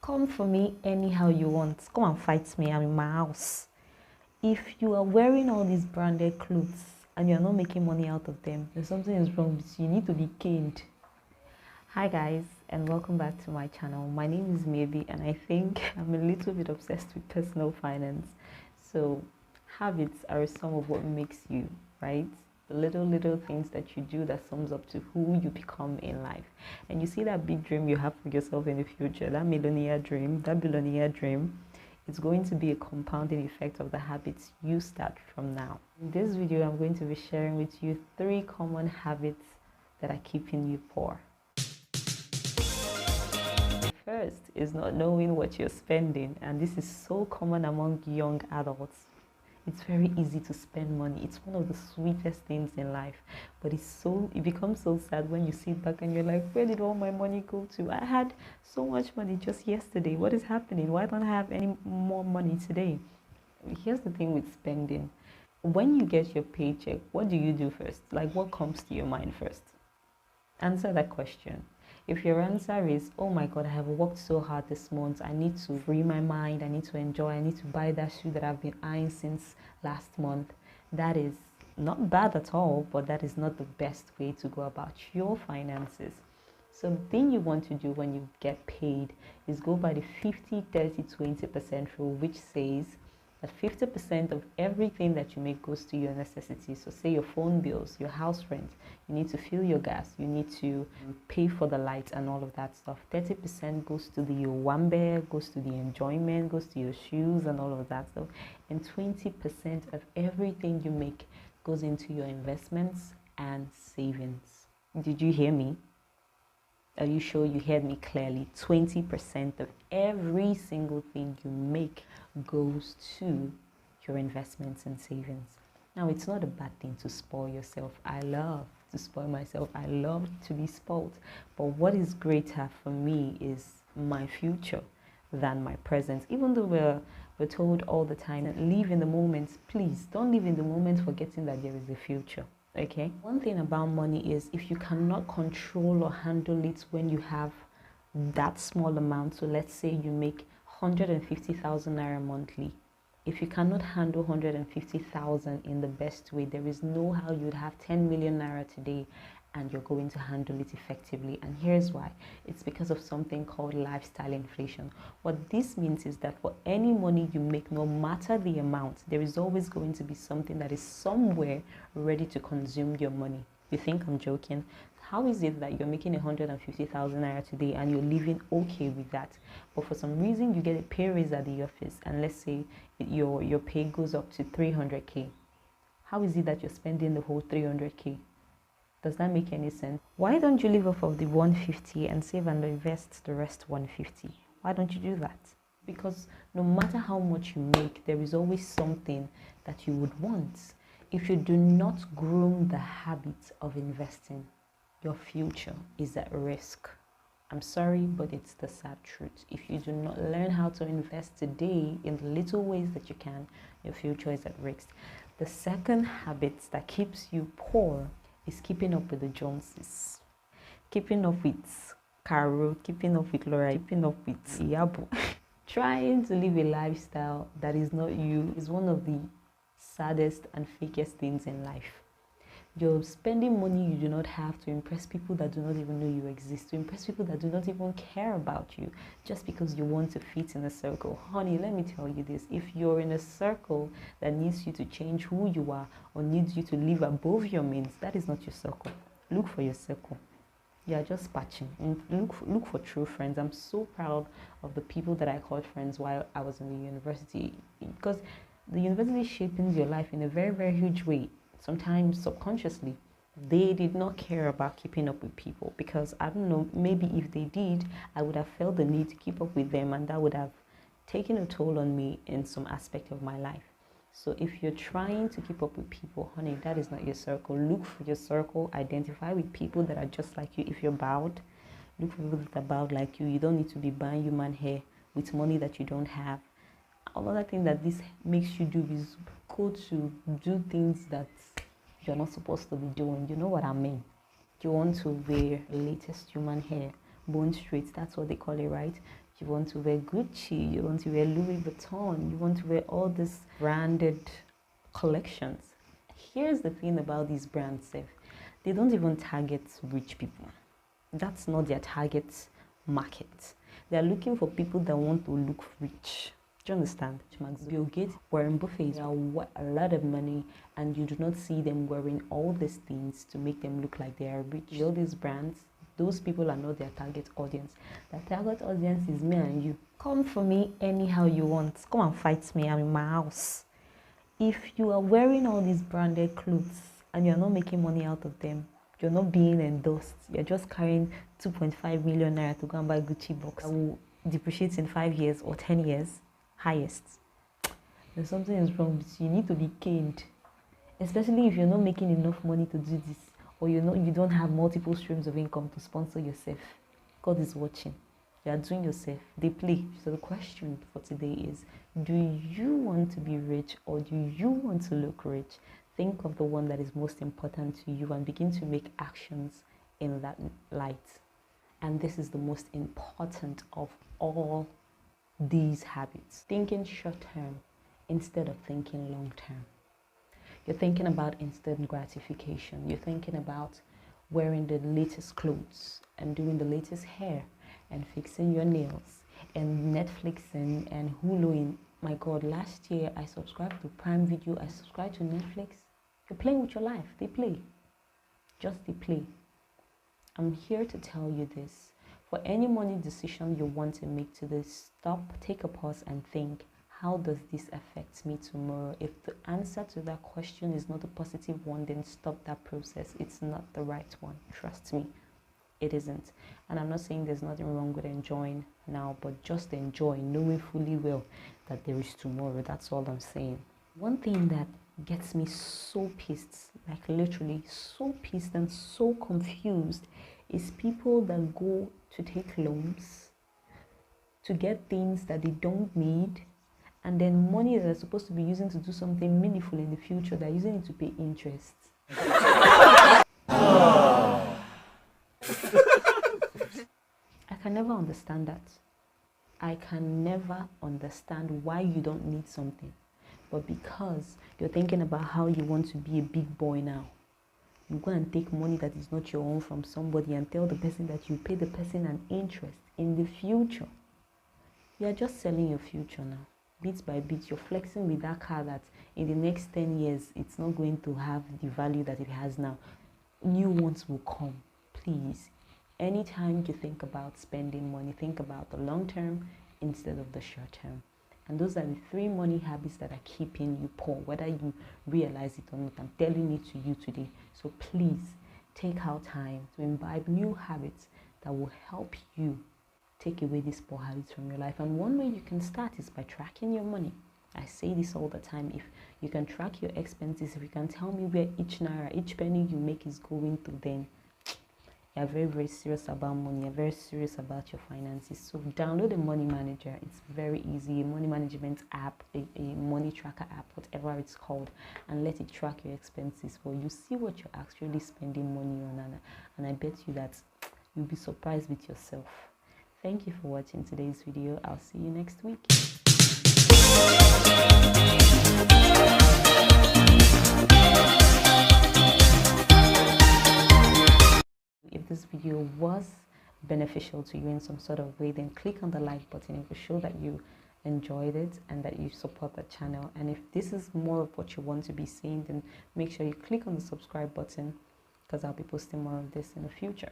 Come for me anyhow you want. Come and fight me. I'm in my house. If you are wearing all these branded clothes and you're not making money out of them, then something is wrong with you. You need to be caned. Hi guys, and welcome back to my channel. My name is Maybe, and I think I'm a little bit obsessed with personal finance. So habits are some of what makes you, right? The little things that you do that sums up to who you become in life. And you see that big dream you have for yourself in the future, that millionaire dream, that billionaire dream, it's going to be a compounding effect of the habits you start from now. In this video, I'm going to be sharing with you 3 common habits that are keeping you poor. First is not knowing what you're spending, and this is so common among young adults. It's very easy to spend money. It's one of the sweetest things in life, but it becomes so sad when you sit back and you're like, where did all my money go to? I had so much money just yesterday. What is happening? Why don't I have any more money today? Here's the thing with spending. When you get your paycheck, what do you do first? Like, what comes to your mind first? Answer that question. If your answer is, oh my God, I have worked so hard this month, I need to free my mind, I need to enjoy, I need to buy that shoe that I've been eyeing since last month, that is not bad at all, but that is not the best way to go about your finances. So the thing you want to do when you get paid is go by the 50-30-20% rule, which says that 50% of everything that you make goes to your necessities. So say your phone bills, your house rent, you need to fill your gas, you need to pay for the lights and all of that stuff. 30% goes to the wambe, goes to the enjoyment, goes to your shoes and all of that stuff. And 20% of everything you make goes into your investments and savings. Did you hear me? Are you sure you heard me clearly? 20% of every single thing you make goes to your investments and savings. Now, it's not a bad thing to spoil yourself. I love to spoil myself. I love to be spoiled. But what is greater for me is my future than my present. Even though we're told all the time, live in the moment. Please don't live in the moment forgetting that there is a future. Okay, one thing about money is if you cannot control or handle it when you have that small amount, so let's say you make 150,000 naira monthly. If you cannot handle 150,000 in the best way, there is no how you'd have 10 million naira today and you're going to handle it effectively. And here's why. It's because of something called lifestyle inflation. What this means is that for any money you make, no matter the amount, there is always going to be something that is somewhere ready to consume your money. You think I'm joking? How is it that you're making 150,000 naira today and you're living okay with that, but for some reason you get a pay raise at the office and let's say your pay goes up to 300k? How is it that you're spending the whole 300k? Does that make any sense? Why don't you live off of the 150 and save and invest the rest 150? Why don't you do that? Because no matter how much you make, there is always something that you would want. If you do not groom the habit of investing, your future is at risk. I'm sorry, but it's the sad truth. If you do not learn how to invest today in the little ways that you can, your future is at risk. The second habit that keeps you poor is keeping up with the Joneses, keeping up with Caro, keeping up with Laura, keeping up with Yabu. Trying to live a lifestyle that is not you is one of the saddest and fakest things in life. You're spending money you do not have to impress people that do not even know you exist, to impress people that do not even care about you, just because you want to fit in a circle. Honey, let me tell you this. If you're in a circle that needs you to change who you are or needs you to live above your means, that is not your circle. Look for your circle. Yeah, just patching. And look for true friends. I'm so proud of the people that I called friends while I was in the university, because the university shapes your life in a very, very huge way. Sometimes subconsciously, they did not care about keeping up with people because, I don't know, maybe if they did, I would have felt the need to keep up with them and that would have taken a toll on me in some aspect of my life. So if you're trying to keep up with people, honey, that is not your circle. Look for your circle. Identify with people that are just like you. If you're bowed, look for people that are bowed like you. You don't need to be buying human hair with money that you don't have. Another thing that this makes you do is go to do things that you're not supposed to be doing. You know what I mean? You want to wear the latest human hair, bone straight, that's what they call it, right? You want to wear Gucci, you want to wear Louis Vuitton, you want to wear all these branded collections. Here's the thing about these brands, they don't even target rich people. That's not their target market. They're looking for people that want to look rich. Do you understand? Bill Gates, Warren Buffett, they are a lot of money, and you do not see them wearing all these things to make them look like they are rich. All these brands, those people are not their target audience. Their target audience is me and you. Come for me anyhow you want. Come and fight me. I'm in my house. If you are wearing all these branded clothes and you're not making money out of them, you're not being endorsed, you're just carrying 2.5 million naira to go and buy Gucci box that will depreciate in 5 years or 10 years, highest. There's something is wrong with you. You need to be caned. Especially if you're not making enough money to do this, or you don't have multiple streams of income to sponsor yourself. God is watching. You are doing yourself. They play. So the question for today is, do you want to be rich or do you want to look rich? Think of the one that is most important to you and begin to make actions in that light. And this is the most important of all these habits. Thinking short term instead of thinking long term. You're thinking about instant gratification. You're thinking about wearing the latest clothes and doing the latest hair and fixing your nails and Netflixing and Huluing. My God, last year I subscribed to Prime Video. I subscribed to Netflix. You're playing with your life. They play. Just they play. I'm here to tell you this. For any money decision you want to make today, stop, take a pause and think, how does this affect me tomorrow? If the answer to that question is not a positive one, then stop that process. It's not the right one. Trust me, it isn't. And I'm not saying there's nothing wrong with enjoying now, but just enjoy, knowing fully well that there is tomorrow. That's all I'm saying. One thing that gets me so pissed, like literally so pissed and so confused, is people that go to take loans to get things that they don't need, and then money that they're supposed to be using to do something meaningful in the future, they're using it to pay interest. I can never understand that. I can never understand why you don't need something, but because you're thinking about how you want to be a big boy now, you go and take money that is not your own from somebody and tell the person that you pay the person an interest in the future. You are just selling your future now. Bit by bit, you're flexing with that car that in the next 10 years, it's not going to have the value that it has now. New ones will come. Please, anytime you think about spending money, think about the long term instead of the short term. And those are the 3 money habits that are keeping you poor, whether you realize it or not. I'm telling it to you today. So please, take out time to imbibe new habits that will help you take away these poor habits from your life. And one way you can start is by tracking your money. I say this all the time. If you can track your expenses, if you can tell me where each naira, each penny you make is going to, then you're very, very serious about money. You're very serious about your finances. So download a money manager. It's very easy. A money management app, a money tracker app, whatever it's called, and let it track your expenses for you. See what you're actually spending money on, and I bet you that you'll be surprised with yourself. Thank you for watching today's video. I'll see you next week. If this video was beneficial to you in some sort of way, then click on the like button. It will show that you enjoyed it and that you support the channel. And if this is more of what you want to be seeing, then make sure you click on the subscribe button, because I'll be posting more of this in the future.